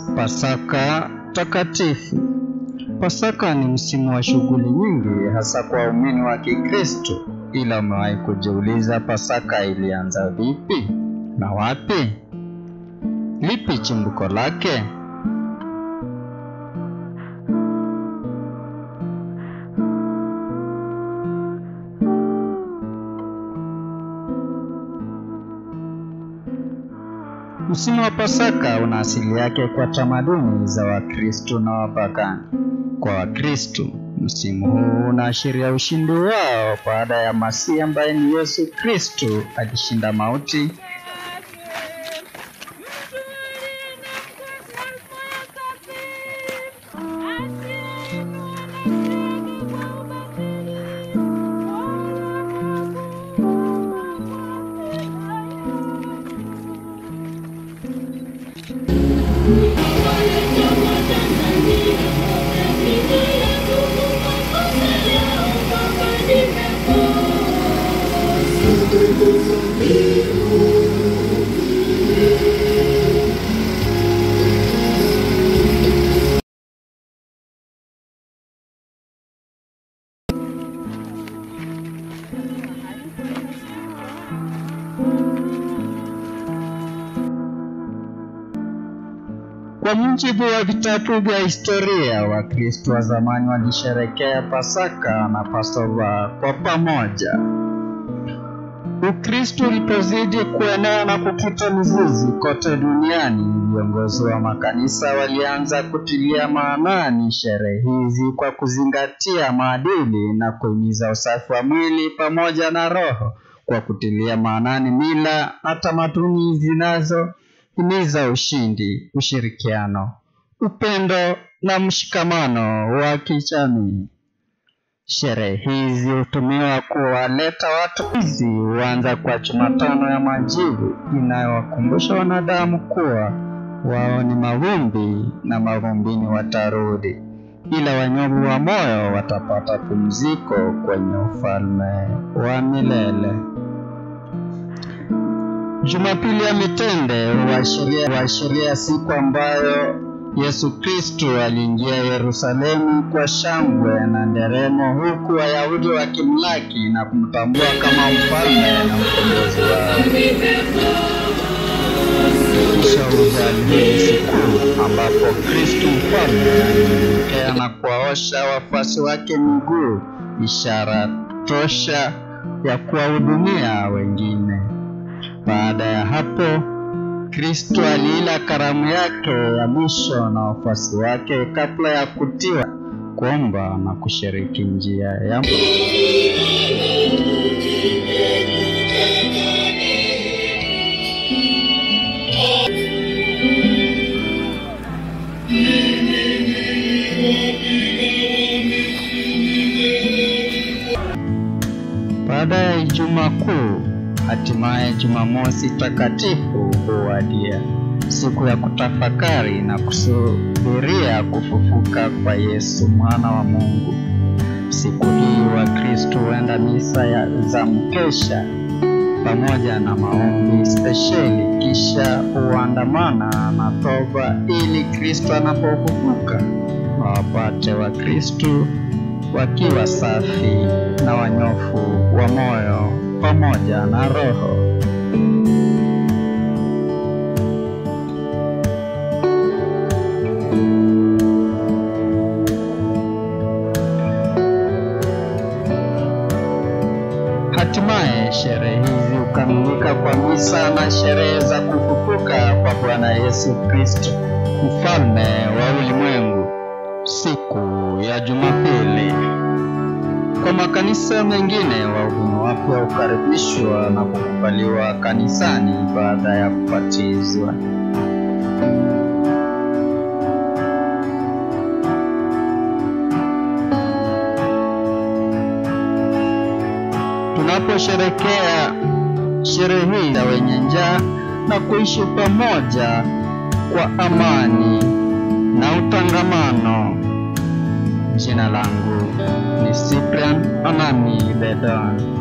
Pasaka takatifu. Pasaka ni msimu wa shughuli nyingi hasa kwa waumini wa Kikristo. Ila umewahi kujiuliza Pasaka ilianza vipi na wapi? Lipi chimbuko lake? Msimu wa Pasaka una asili yake kwa tamaduni za Wakristo na wapagani. Kwa Wakristo, msimu huu unaashiria ushindi wao baada ya Masihi ambaye ni Yesu Kristo akishinda mauti. Kwa mujibu wa vitabu vya historia, Wakristo wa zamani walisherehekea Pasaka na Passover kwa pamoja. Ukristo ulipozidi kuenea na kukita mizizi kote duniani, viongozi wa makanisa walianza kutilia maanani sherehe hizi kwa kuzingatia maadili na kuhimiza usafi wa mwili pamoja na roho, kwa kutilia maanani mila na tamaduni zinazohimiza ushindi, ushirikiano, upendo na mshikamano wa kijamii. Sherehe hizi hutumiwa kuwaleta watu hizi huanza kwa Jumatano ya Majivu, inayowakumbusha wanadamu kuwa wao ni mavumbi na mavumbini watarudi, ila wanyofu wa moyo watapata pumziko kwenye ufalme wa milele. Jumapili ya Mitende huashiria siku ambayo Yesu Kristo aliingia Yerusalemu kwa shangwe na nderemo, huku Wayahudi wakimlaki na kumtambua kama mfalme na mkombozi wao. Kisha huja siku ambapo Kristo mfalme alinyenyekea na kuwaosha wafuasi wake miguu, ishara tosha ya kuwahudumia wengine. Baada ya hapo, Kristo aliila karamu yake ya mwisho na wafuasi wake kabla ya kutiwa kuomba na kushiriki njia ya Baada ya Ijumaa Kuu, hatimaye Jumamosi takatifu huwadia, siku ya kutafakari na kusubiria kufufuka kwa Yesu mwana wa Mungu. Siku hii Wakristo huenda misa za mkesha pamoja na maombi spesheli, kisha huandamana na toba ili Kristo anapofufuka wapate Wakristo wakiwa safi na wanyofu wa moyo pamoja na roho. Hatimaye sherehe hizi hukamilika kwa misa na sherehe za kufufuka kwa Bwana Yesu Kristo, mfalme wa ulimwengu, siku ya Jumapili. Kwa makanisa mengine, waumini wapya hukaribishwa na kukubaliwa kanisani baada ya kubatizwa. Tunaposherehekea sherehe hii za wenye njaa na kuishi pamoja kwa amani na utangamano. Jina langu ni Cyprian Anani Bedon.